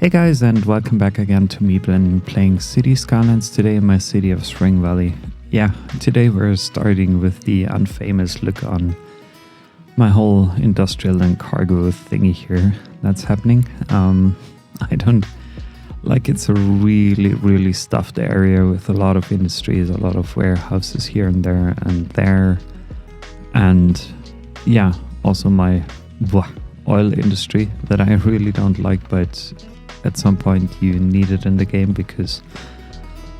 Hey guys, and welcome back again to me playing City Skylines today in my city of Springvalley. Yeah, today we're starting with the unfamous look on my whole industrial and cargo thingy here that's happening. I don't like it's a really stuffed area with a lot of industries, a lot of warehouses here and there. And yeah, also my oil industry that I really don't like, but at some point you need it in the game because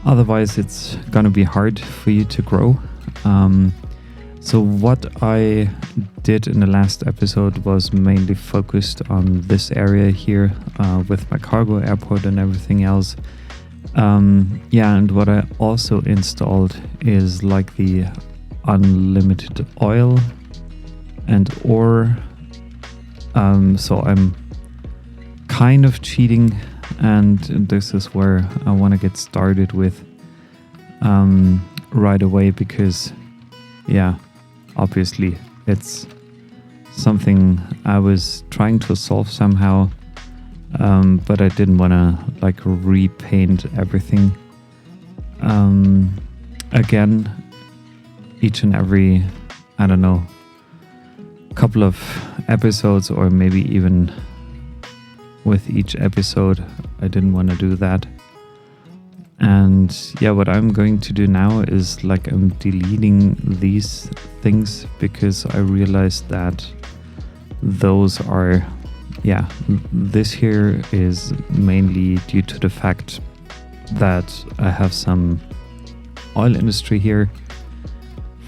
otherwise it's gonna be hard for you to grow. So what I did in the last episode was mainly focused on this area here with my cargo airport and everything else. And what I also installed is like the unlimited oil and ore. So I'm kind of cheating, and this is where I want to get started with right away because obviously it's something I was trying to solve somehow, but I didn't want to like repaint everything again each and every, I don't know, couple of episodes, or maybe even with each episode. I didn't want to do that. And what I'm going to do now is like I'm deleting these things because I realized that those are this here is mainly due to the fact that I have some oil industry here.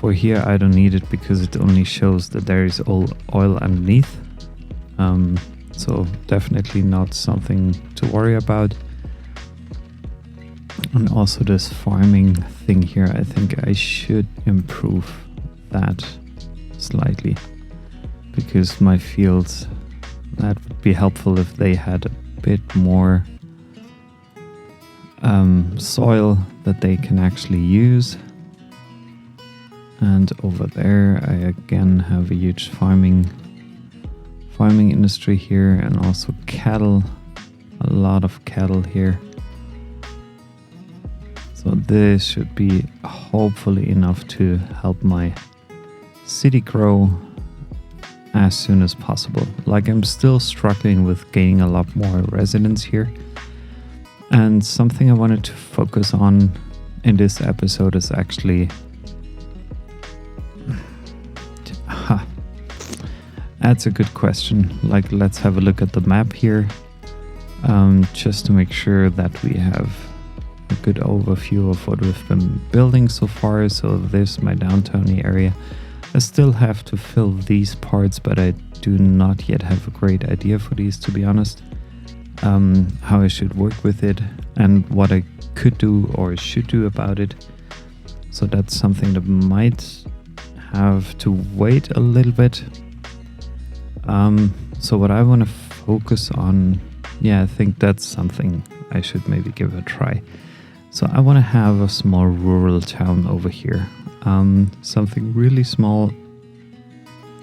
For here I don't need it because it only shows that there is oil underneath. So definitely not something to worry about. And also this farming thing here, I think I should improve that slightly because my fields, that would be helpful if they had a bit more soil that they can actually use. And over there I again have a huge farming industry here, and also cattle, a lot of cattle here. So this should be hopefully enough to help my city grow as soon as possible. Like I'm still struggling with gaining a lot more residents here, and something I wanted to focus on in this episode is actually that's a good question. Like, let's have a look at the map here, just to make sure that we have a good overview of what we've been building so far. So this is my downtown area. I still have to fill these parts, but I do not yet have a great idea for these, to be honest. How I should work with it and what I could do or should do about it. So that's something that might have to wait a little bit. So what I want to focus on, I think that's something I should maybe give a try. So I want to have a small rural town over here. Something really small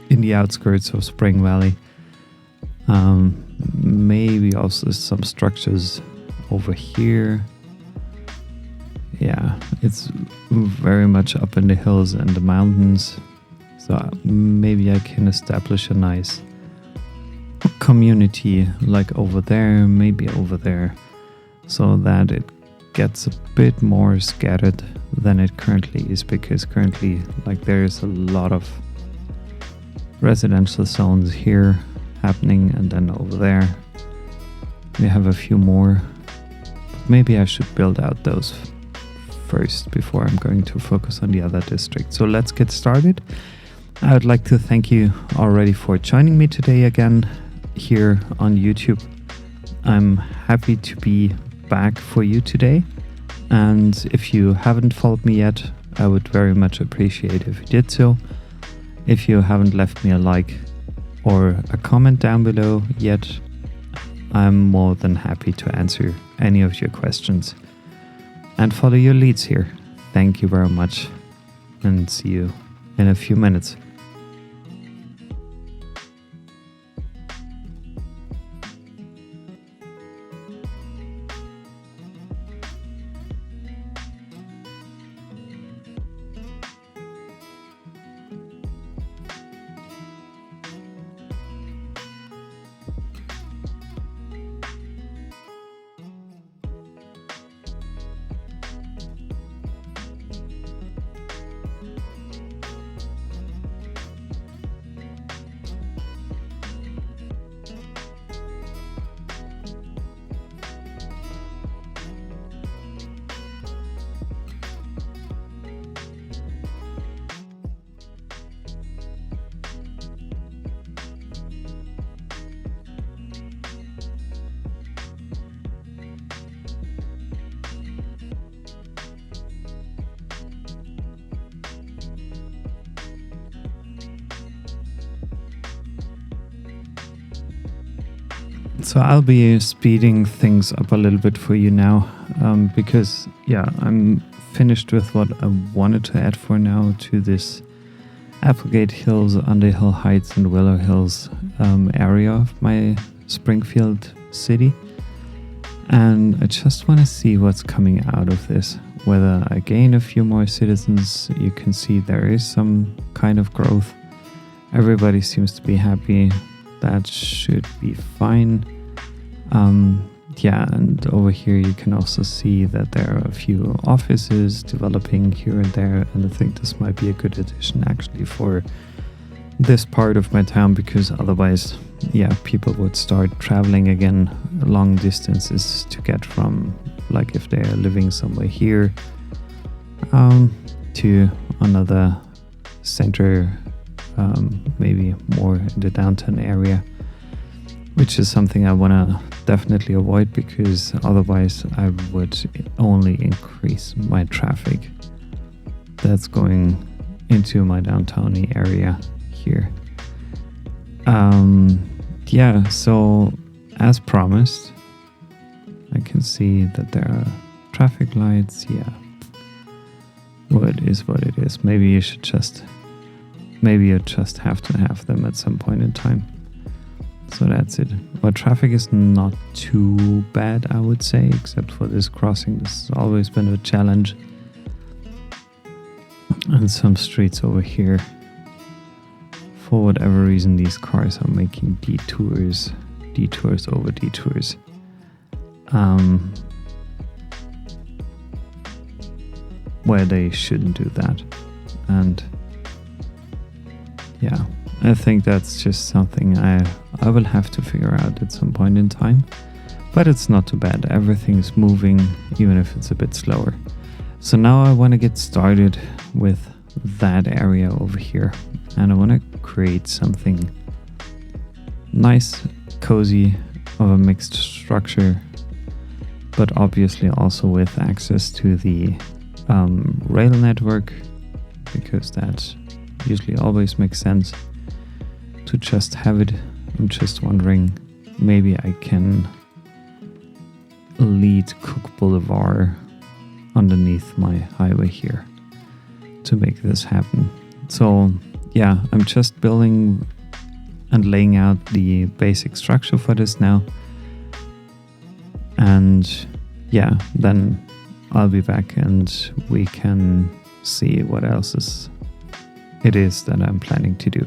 in the outskirts of Springvalley. Maybe also some structures over here. Yeah, it's very much up in the hills and the mountains. So maybe I can establish a nice community like over there, maybe over there, so that it gets a bit more scattered than it currently is, because currently like there is a lot of residential zones here happening, and then over there we have a few more. Maybe I should build out those first before I'm going to focus on the other districts. So let's get started. I would like to thank you already for joining me today again here on YouTube. I'm happy to be back for you today, and if you haven't followed me yet, I would very much appreciate if you did so. If you haven't left me a like or a comment down below yet, I'm more than happy to answer any of your questions and follow your leads here. Thank you very much, and see you in a few minutes. So I'll be speeding things up a little bit for you now, because I'm finished with what I wanted to add for now to this Applegate Hills, Underhill Heights, and Willow Hills area of my Springfield city. And I just want to see what's coming out of this. Whether I gain a few more citizens, you can see there is some kind of growth. Everybody seems to be happy. That should be fine. And over here you can also see that there are a few offices developing here and there, and I think this might be a good addition actually for this part of my town, because otherwise, people would start traveling again long distances to get from, like if they're living somewhere here, to another center, maybe more in the downtown area, which is something I want to definitely avoid, because otherwise I would only increase my traffic that's going into my downtown area here. So as promised, I can see that there are traffic lights. What is what it is. Maybe you just have to have them at some point in time. So that's it. But traffic is not too bad, I would say, except for this crossing. This has always been a challenge. And some streets over here. For whatever reason, these cars are making detours over detours. Where they shouldn't do that. And I think that's just something I will have to figure out at some point in time. But it's not too bad. Everything's moving, even if it's a bit slower. So now I want to get started with that area over here. And I want to create something nice, cozy, of a mixed structure, but obviously also with access to the rail network, because that usually always makes sense to just have it. I'm just wondering, maybe I can lead Cook Boulevard underneath my highway here to make this happen. So I'm just building and laying out the basic structure for this now. And then I'll be back and we can see what else it is that I'm planning to do.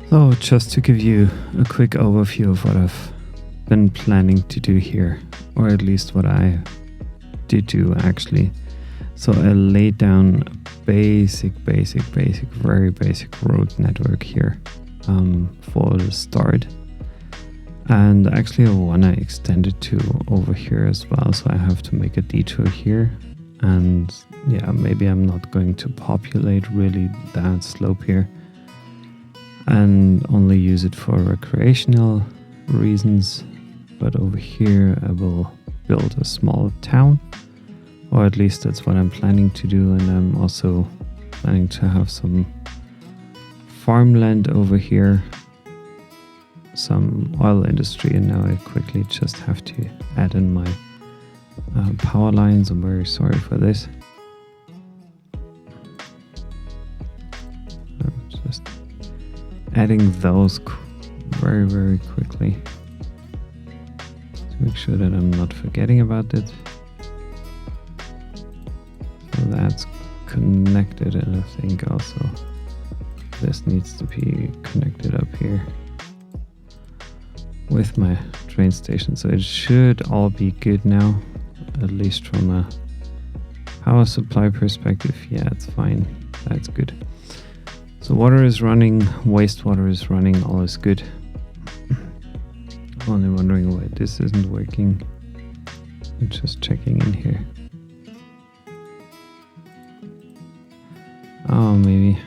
So just to give you a quick overview of what I've been planning to do here, or at least what I did do actually. So I laid down a very basic road network here for the start. And actually I want to extend it to over here as well. So I have to make a detour here. And yeah, maybe I'm not going to populate really that slope here and only use it for recreational reasons. But over here I will build a small town, or at least that's what I'm planning to do. And I'm also planning to have some farmland over here, some oil industry, and now I quickly just have to add in my power lines. I'm very sorry for this. I'm just adding those very quickly to make sure that I'm not forgetting about it. So that's connected, and I think also this needs to be connected up here with my train station. So it should all be good now, at least from a power supply perspective. Yeah, it's fine. That's good. So water is running, wastewater is running, all is good. Only wondering why this isn't working. I'm just checking in here. Oh, maybe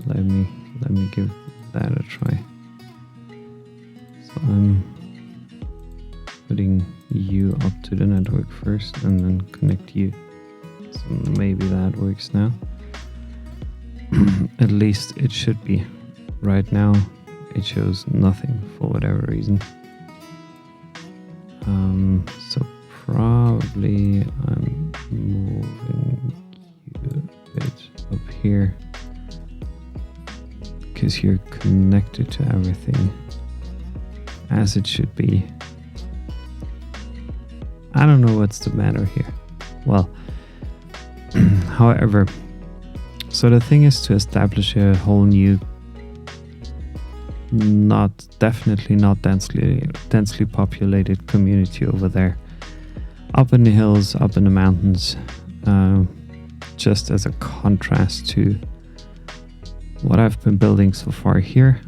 let me give that a try. So I'm putting you up to the network first and then connect you. So maybe that works now. At least it should be. Right now it shows nothing for whatever reason. So probably I'm moving you a bit up here because you're connected to everything as it should be. I don't know what's the matter here. Well, however, so the thing is to establish a whole new, definitely not densely populated community over there, up in the hills, up in the mountains, just as a contrast to what I've been building so far here,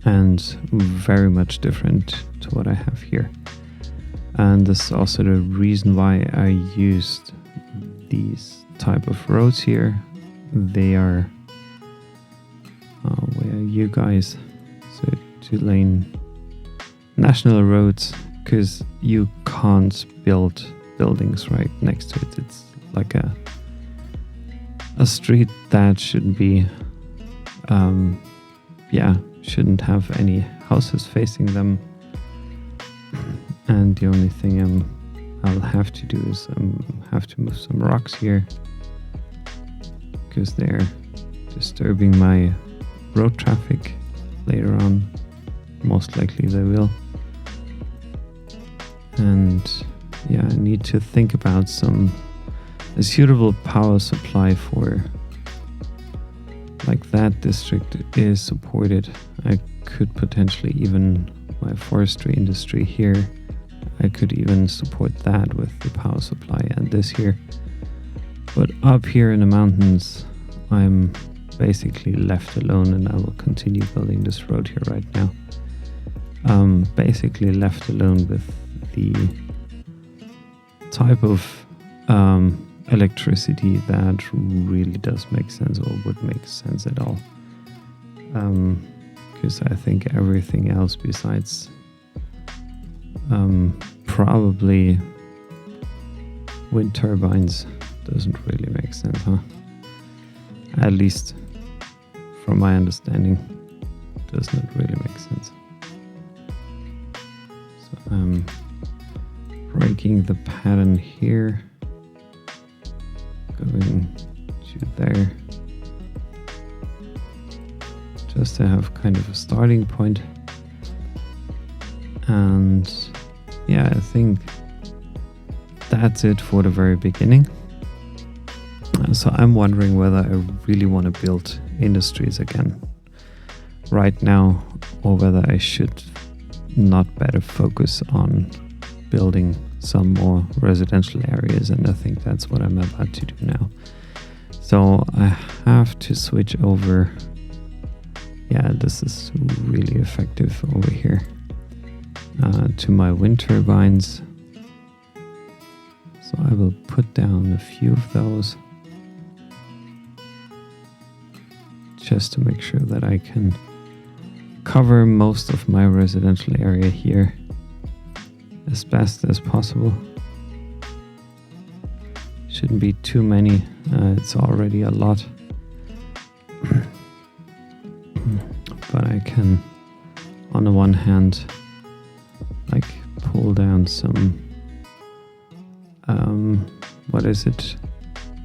and very much different to what I have here. And this is also the reason why I used these type of roads here. They are where are you guys? So 2-lane national roads, because you can't build buildings right next to it. It's like a street that shouldn't be shouldn't have any houses facing them. And the only thing I'll have to do is have to move some rocks here because they're disturbing my road traffic later on. Most likely they will. And yeah, I need to think about a suitable power supply for, like, that district is supported. I could potentially even, my forestry industry here, I could even support that with the power supply and this here. But up here in the mountains, I'm basically left alone, and I will continue building this road here right now. Basically left alone with the type of electricity that really does make sense, or would make sense at all. Because I think everything else besides probably wind turbines doesn't really make sense, huh? At least from my understanding, does not really make sense. So I'm breaking the pattern here, going to there, just to have kind of a starting point. And yeah, I think that's it for the very beginning. So I'm wondering whether I really want to build industries again. right now, or whether I should not better focus on building some more residential areas, and I think that's what I'm about to do now. So I have to switch over. Yeah, this is really effective over here, to my wind turbines. So I will put down a few of those just to make sure that I can cover most of my residential area here as best as possible. Shouldn't be too many, it's already a lot. But I can, on the one hand, like pull down some,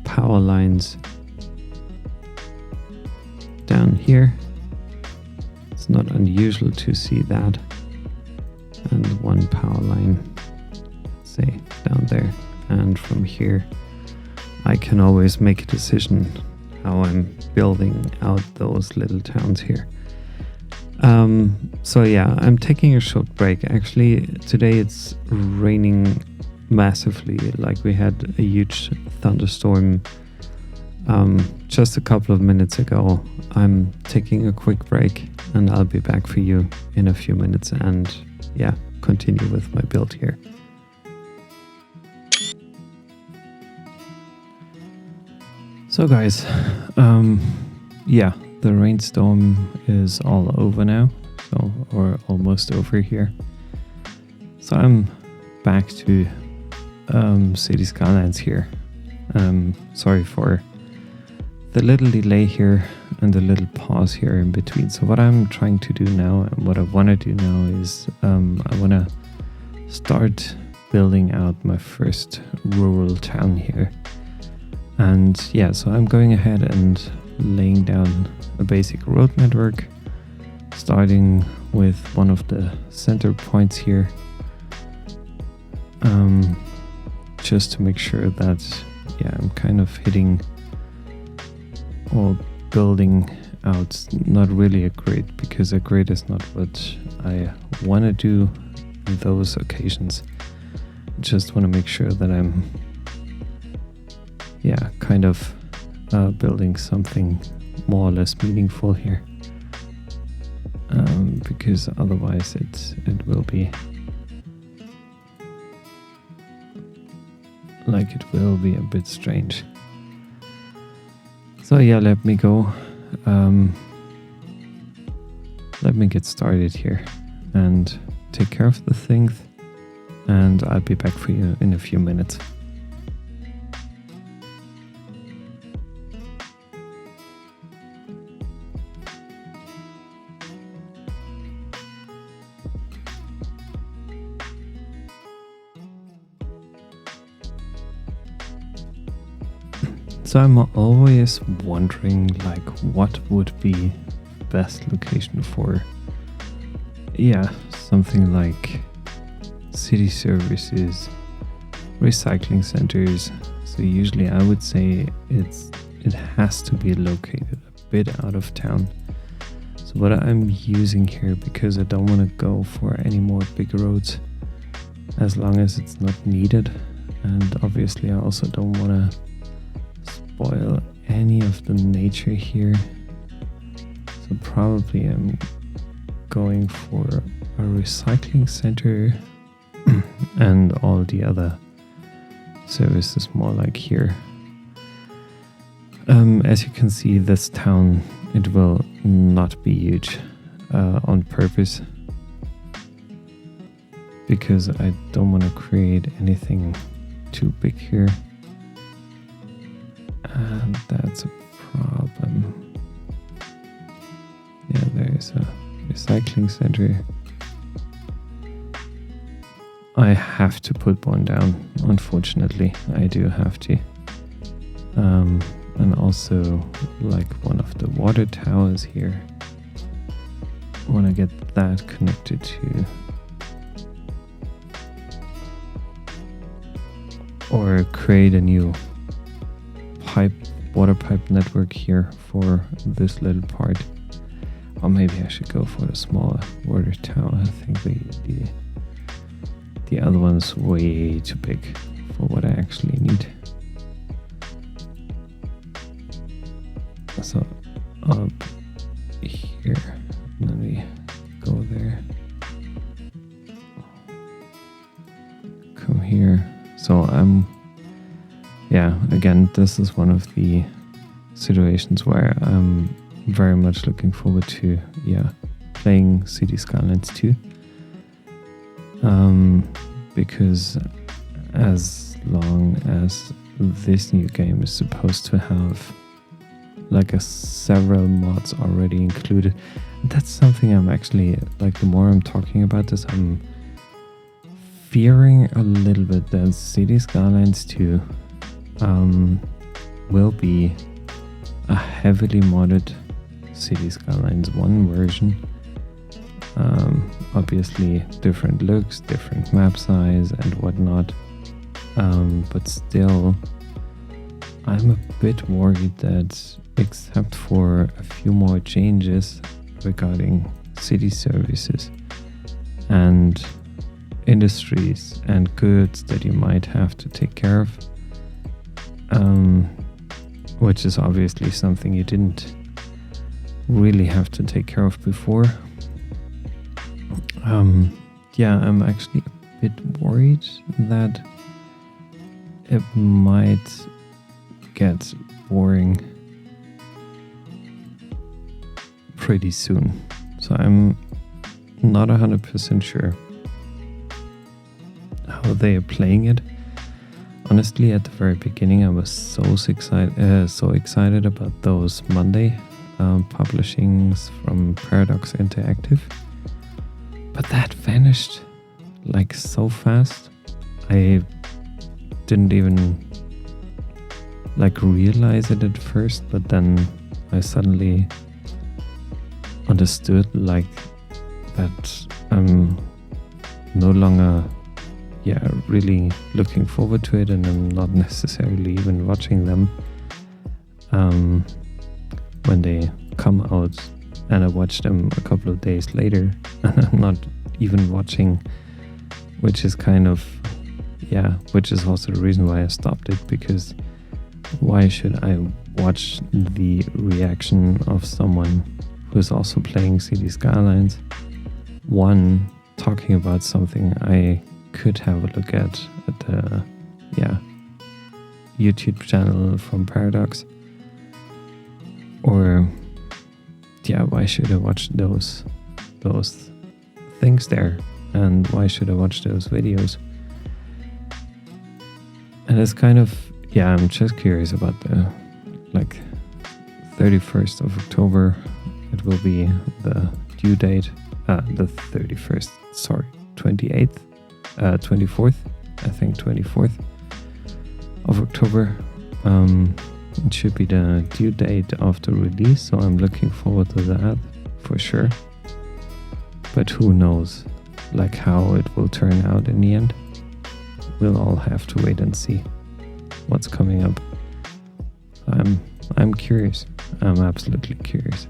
power lines down here. It's not unusual to see that. And one power line, say, down there. And from here, I can always make a decision how I'm building out those little towns here. So yeah, I'm taking a short break. Actually, today it's raining massively. Like we had a huge thunderstorm just a couple of minutes ago. I'm taking a quick break and I'll be back for you in a few minutes and yeah, continue with my build here. So guys, yeah, the rainstorm is all over now, or almost over here. So I'm back to City Skylines here. Sorry for the little delay here and the little pause here in between. So what I'm trying to do now and what I want to do now is I want to start building out my first rural town here. And yeah, so I'm going ahead and laying down a basic road network, starting with one of the center points here, just to make sure that, yeah, I'm kind of hitting or building out not really a grid, because a grid is not what I want to do in those occasions. Just want to make sure that I'm kind of building something more or less meaningful here, because otherwise it will be a bit strange. So yeah, let me go. Let me get started here and take care of the things, and I'll be back for you in a few minutes. So I'm always wondering, like, what would be best location for, something like city services, recycling centers. So usually I would say it has to be located a bit out of town. So what I'm using here, because I don't want to go for any more big roads as long as it's not needed, and obviously I also don't want to spoil any of the nature here. So probably I'm going for a recycling center and all the other services more like here. As you can see, this town, it will not be huge on purpose, because I don't want to create anything too big here. And that's a problem. Yeah, there is a recycling center. I have to put one down, unfortunately. I do have to. And also, like, one of the water towers here. I want to get that connected to, or create a new water pipe network here for this little part. Or maybe I should go for the smaller water tower. I think the other one's way too big for what I actually need. So up here, and then we go there. Come here. So again, this is one of the situations where I'm very much looking forward to, playing City Skylines 2. Because as long as this new game is supposed to have like several mods already included, that's something I'm actually, like, the more I'm talking about this, I'm fearing a little bit that City Skylines 2 will be a heavily modded City Skylines 1 version. Obviously different looks, different map size and whatnot, but still I'm a bit worried that, except for a few more changes regarding city services and industries and goods that you might have to take care of, which is obviously something you didn't really have to take care of before. I'm actually a bit worried that it might get boring pretty soon. So I'm not 100% sure how they are playing it. Honestly, at the very beginning, I was so excited about those Monday publishings from Paradox Interactive, but that vanished like so fast. I didn't even realize it at first, but then I suddenly understood that I'm no longer really looking forward to it, and I'm not necessarily even watching them when they come out, and I watch them a couple of days later, and I'm not even watching, which is also the reason why I stopped it, because why should I watch the reaction of someone who's also playing City Skylines 1 talking about something I could have a look at the YouTube channel from Paradox, or why should I watch those things there, and why should I watch those videos? And it's I'm just curious about the 31st of October. It will be the due date, the 31st, 28th, 24th, I think 24th of October. It should be the due date of the release, so I'm looking forward to that for sure. But who knows, how it will turn out in the end. We'll all have to wait and see what's coming up. I'm curious. I'm absolutely curious.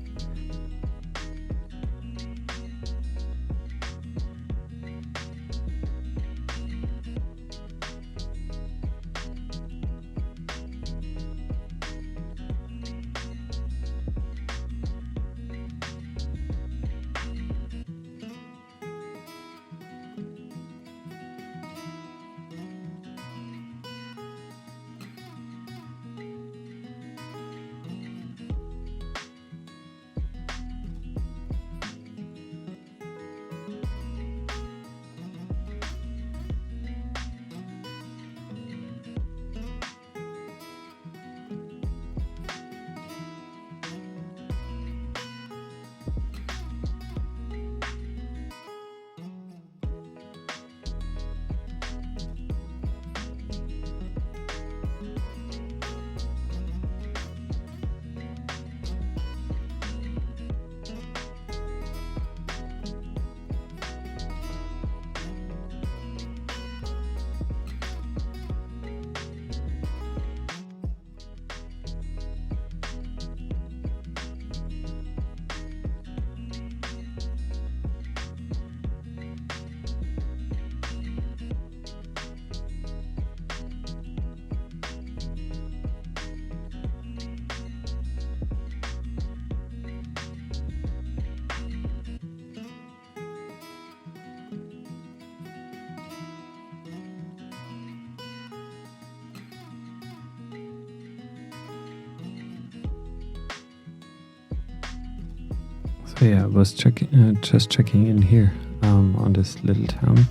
So yeah, I was just checking in here on this little town.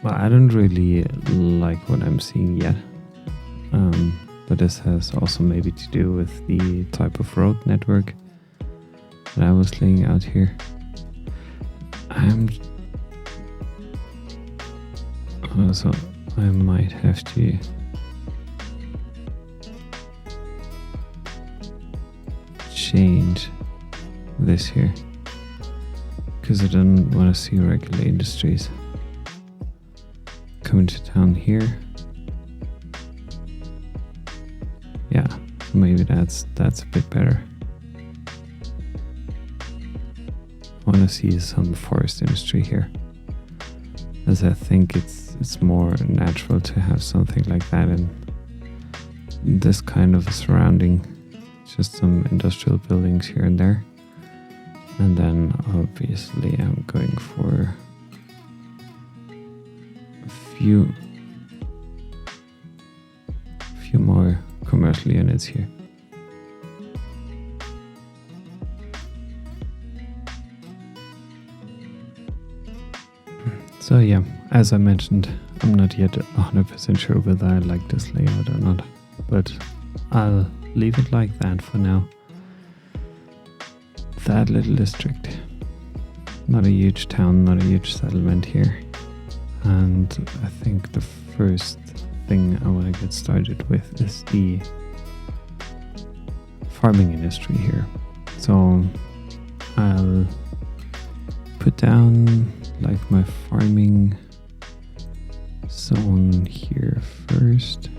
Well, I don't really like what I'm seeing yet, but this has also maybe to do with the type of road network that I was laying out here. So I might have to change this here because I don't want to see regular industries coming to town here. Yeah, so maybe that's a bit better. I want to see some forest industry here, as I think it's more natural to have something like that in this kind of a surrounding. Just some industrial buildings here and there, and then obviously I'm going for a few more commercial units here. So yeah, as I mentioned, I'm not yet 100% sure whether I like this layout or not, but I'll leave it like that for now. That little district. Not a huge town, not a huge settlement here. And I think the first thing I want to get started with is the farming industry here. So I'll put down like my farming zone here first.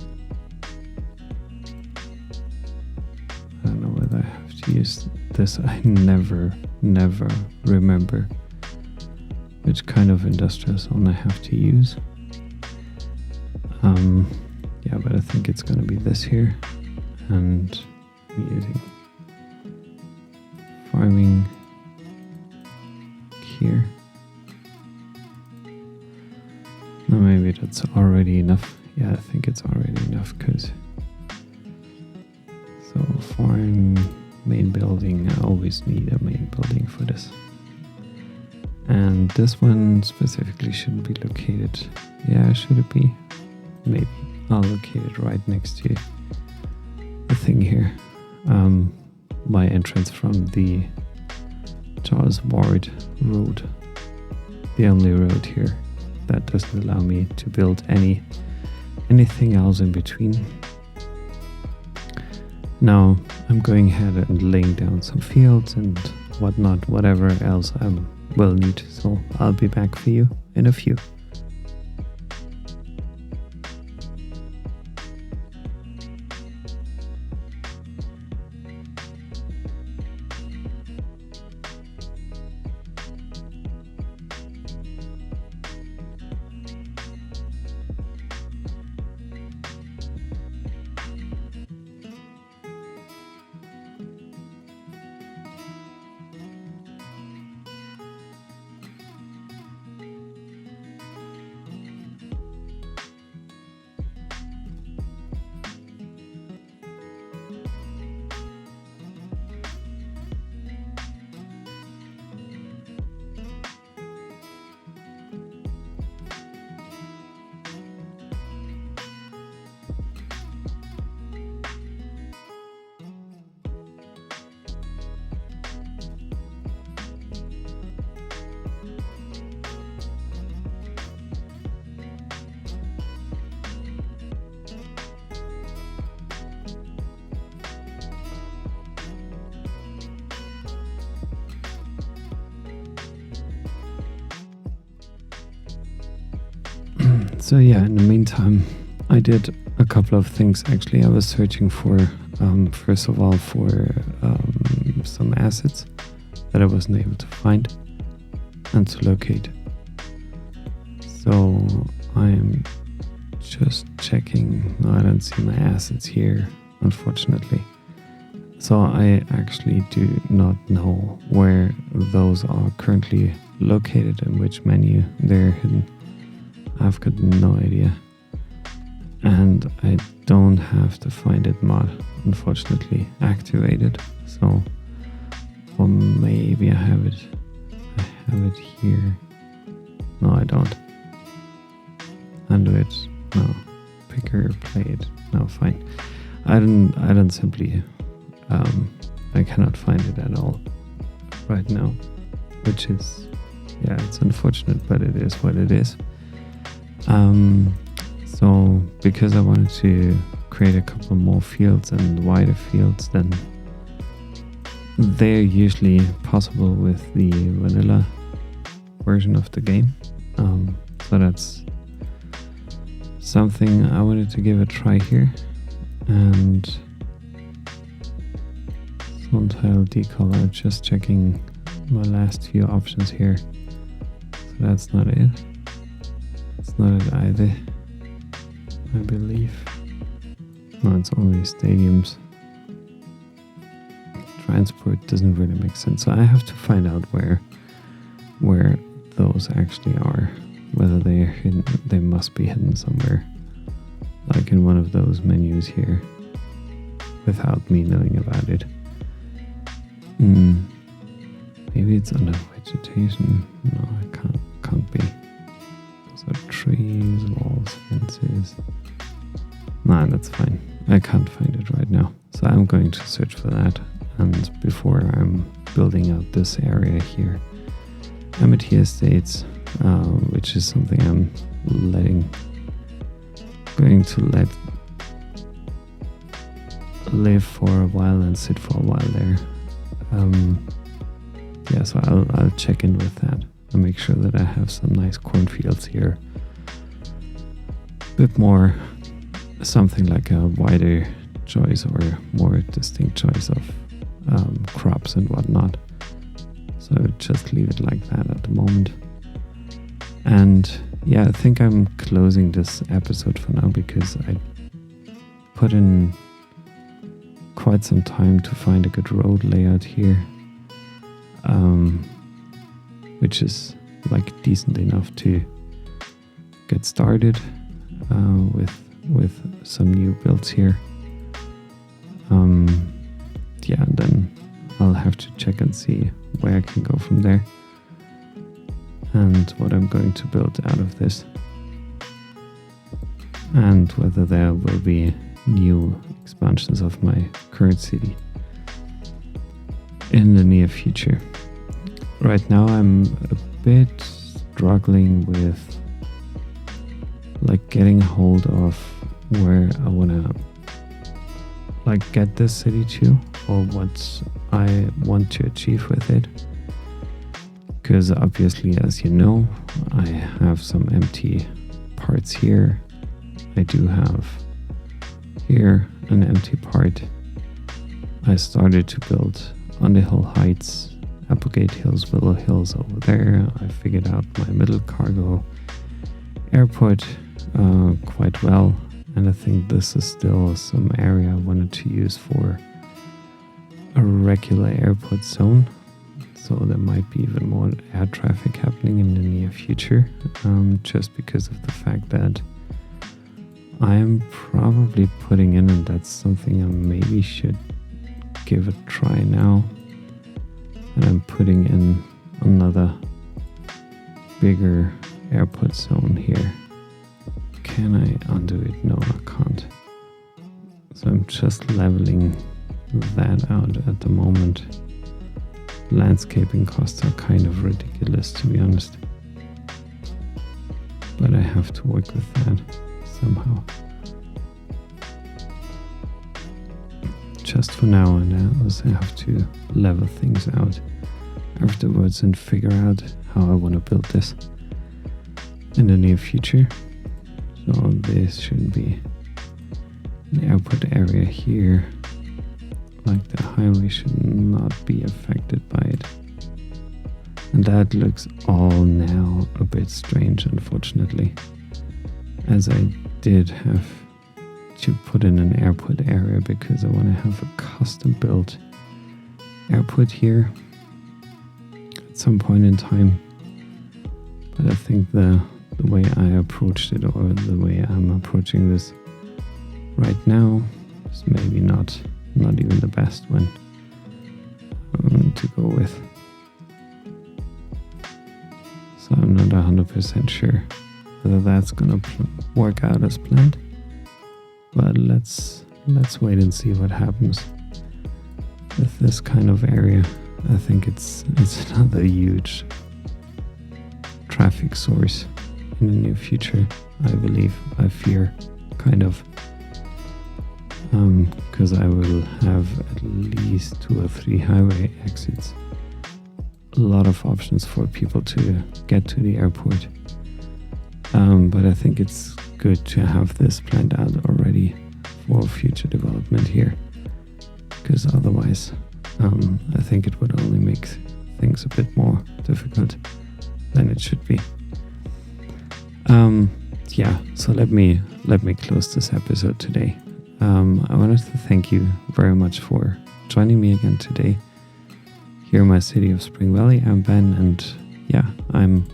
I don't know whether I have to use this. I never remember which kind of industrial zone I have to use. Yeah, but I think it's going to be this here, and I'm using farming here. No, maybe that's already enough. Yeah, I think it's already enough because so farm main building, I always need a main building for this. And this one specifically shouldn't be located. Yeah, should it be? Maybe. I'll locate it right next to the thing here. My entrance from the Charles Ward Road. The only road here that doesn't allow me to build anything else in between. Now I'm going ahead and laying down some fields and whatnot, whatever else I will need. So I'll be back for you in a few. So yeah, in the meantime, I did a couple of things actually. I was searching for, first of all, for some assets that I wasn't able to find and to locate. So I am just checking. No, I don't see my assets here, unfortunately. So I actually do not know where those are currently located, in which menu they're hidden. I've got no idea. and I don't have the find it mod unfortunately activated. So, or maybe I have it here. No, I don't. Undo it. No. Picker, play it. No, fine. I don't simply I cannot find it at all right now, which is, yeah, it's unfortunate, but it is what it is. So because I wanted to create a couple more fields and wider fields than they're usually possible with the vanilla version of the game. So that's something I wanted to give a try here. And Zone tile decolor, just checking my last few options here. So that's not it. It's not it either, I believe. No, it's only stadiums. Transport doesn't really make sense. So I have to find out where those actually are. Whether they are hidden, they must be hidden somewhere. Like in one of those menus here. Without me knowing about it. Maybe it's under vegetation. No, it can't be. Those are trees, walls, fences. Nah, that's fine. I can't find it right now. So I'm going to search for that. And before I'm building out this area here, Amity Estates, which is something I'm going to let live for a while and sit for a while there. Yeah, so I'll check in with that and make sure that I have some nice cornfields here. A bit more, something like a wider choice or more distinct choice of crops and whatnot. So just leave it like that at the moment. And yeah, I think I'm closing this episode for now because I put in quite some time to find a good road layout here, which is like decent enough to get started with some new builds here. Yeah, and then I'll have to check and see where I can go from there and what I'm going to build out of this, and whether there will be new expansions of my current city in the near future. Right now I'm a bit struggling with like getting hold of where I wanna like get this city to, or what I want to achieve with it. Because obviously, as you know, I have some empty parts here. I do have here an empty part. I started to build Underhill Heights, Applegate Hills, Willow Hills over there. I figured out my middle cargo airport quite well, and I think this is still some area I wanted to use for a regular airport zone. So there might be even more air traffic happening in the near future, just because of the fact that I'm probably putting in, and that's something I maybe should give a try now, and I'm putting in another bigger airport zone here. Can I undo it? No, I can't. So I'm just leveling that out at the moment. Landscaping costs are kind of ridiculous, to be honest. But I have to work with that somehow. Just for now, and I also have to level things out afterwards and figure out how I want to build this in the near future. So this should be an airport area here. Like the highway should not be affected by it. And that looks all now a bit strange, unfortunately, as I did have to put in an airport area because I want to have a custom built airport here at some point in time. But I think the way I approached it, or the way I'm approaching this, right now is maybe not even the best one to go with. So I'm not 100% sure whether that's gonna work out as planned. But let's wait and see what happens with this kind of area. I think it's another huge traffic source in the near future, I fear, kind of. Because I will have at least 2 or 3 highway exits. A lot of options for people to get to the airport. But I think it's good to have this planned out already for future development here. Because otherwise, I think it would only make things a bit more difficult than it should be. So let me close this episode today. I wanted to thank you very much for joining me again today here in my city of Springvalley. I'm Ben, and I'm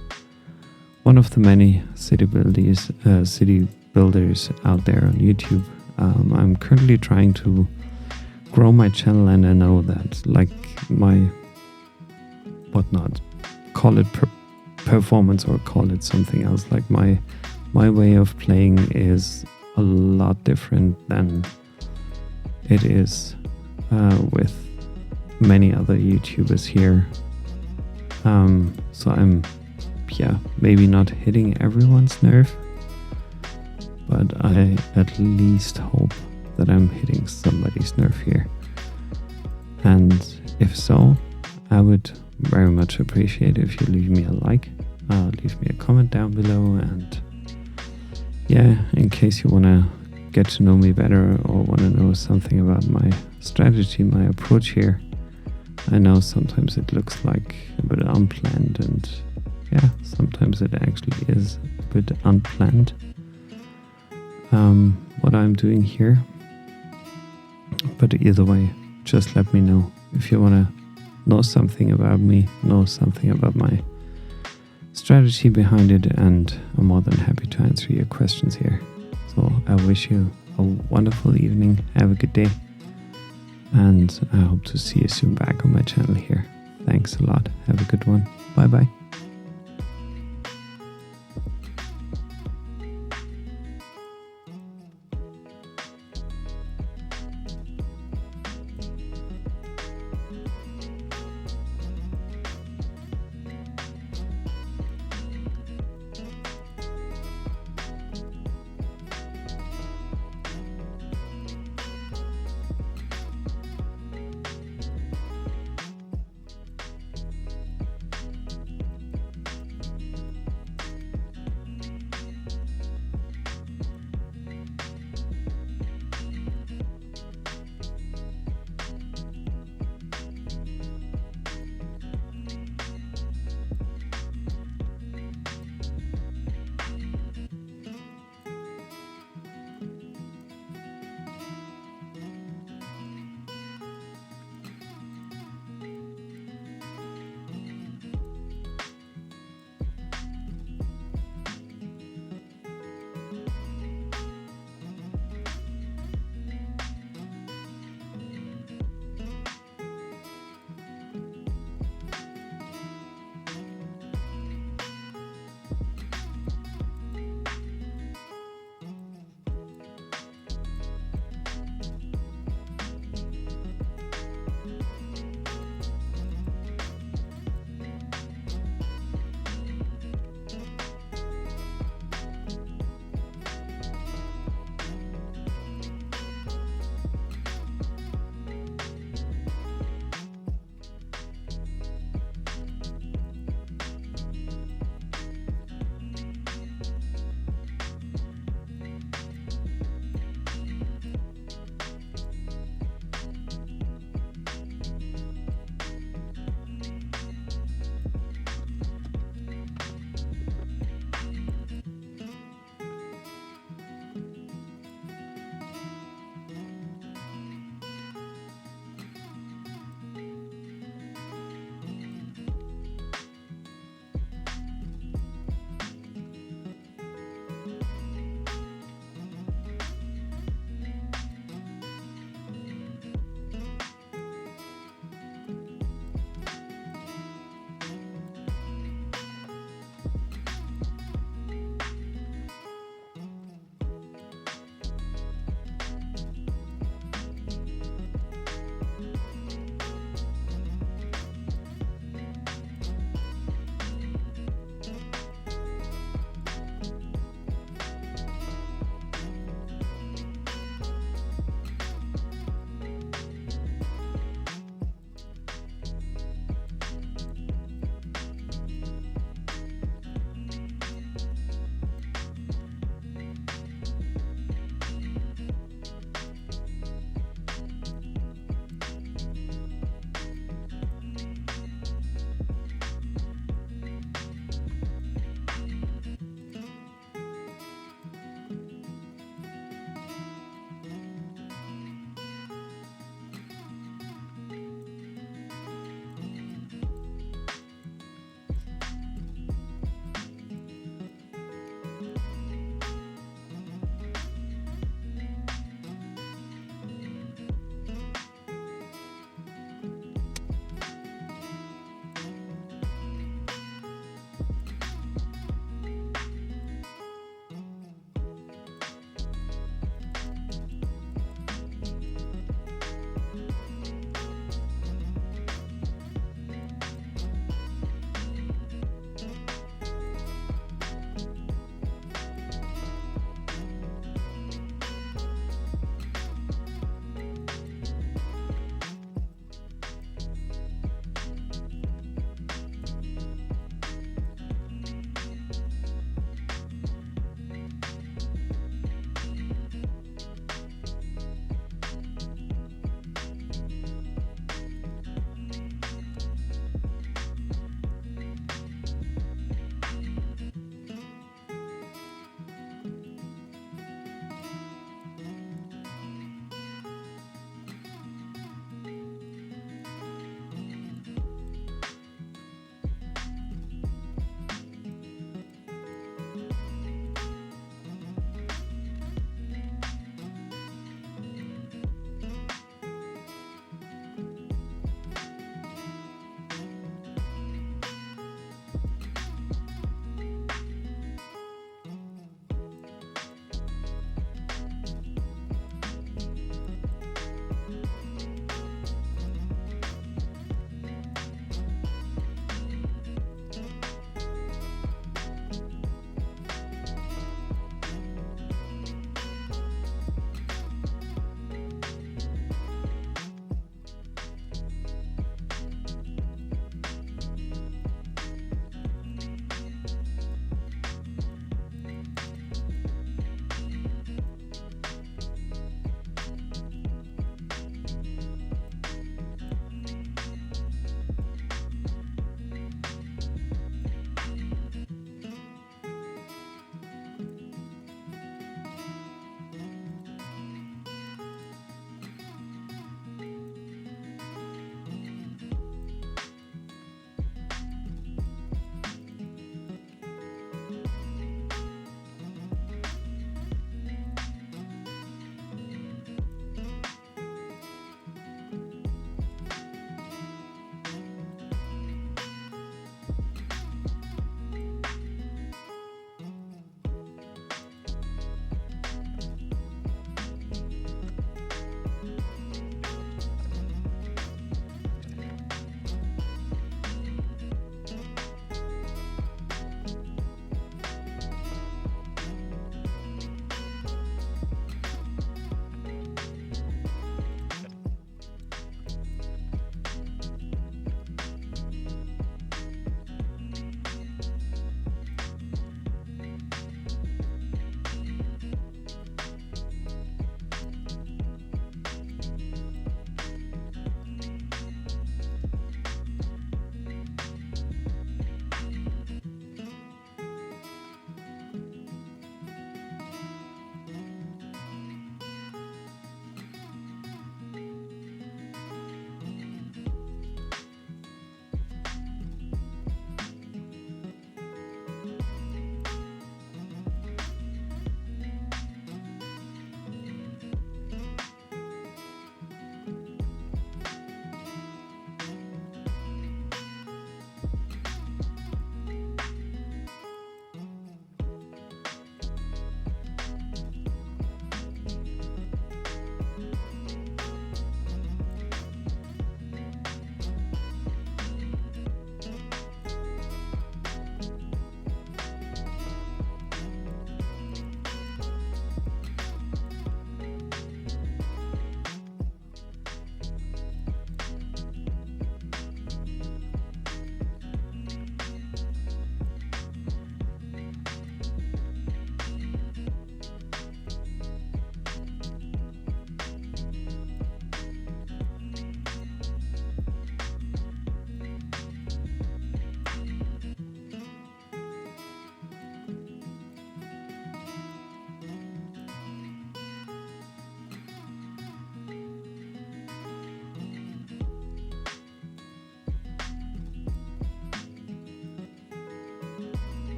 one of the many city builders out there on YouTube. I'm currently trying to grow my channel, and I know that my call it performance or call it something else, my way of playing is a lot different than it is with many other YouTubers here. So I'm maybe not hitting everyone's nerve, but I at least hope that I'm hitting somebody's nerve here. And if so, I would very much appreciate if you leave me a like, leave me a comment down below, and in case you want to get to know me better or want to know something about my strategy, my approach here. I know sometimes it looks like a bit unplanned, and sometimes it actually is a bit unplanned what I'm doing here. But either way, just let me know if you want to know something about me, know something about my strategy behind it, and I'm more than happy to answer your questions here. So I wish you a wonderful evening, have a good day, and I hope to see you soon back on my channel here. Thanks a lot, have a good one, bye bye.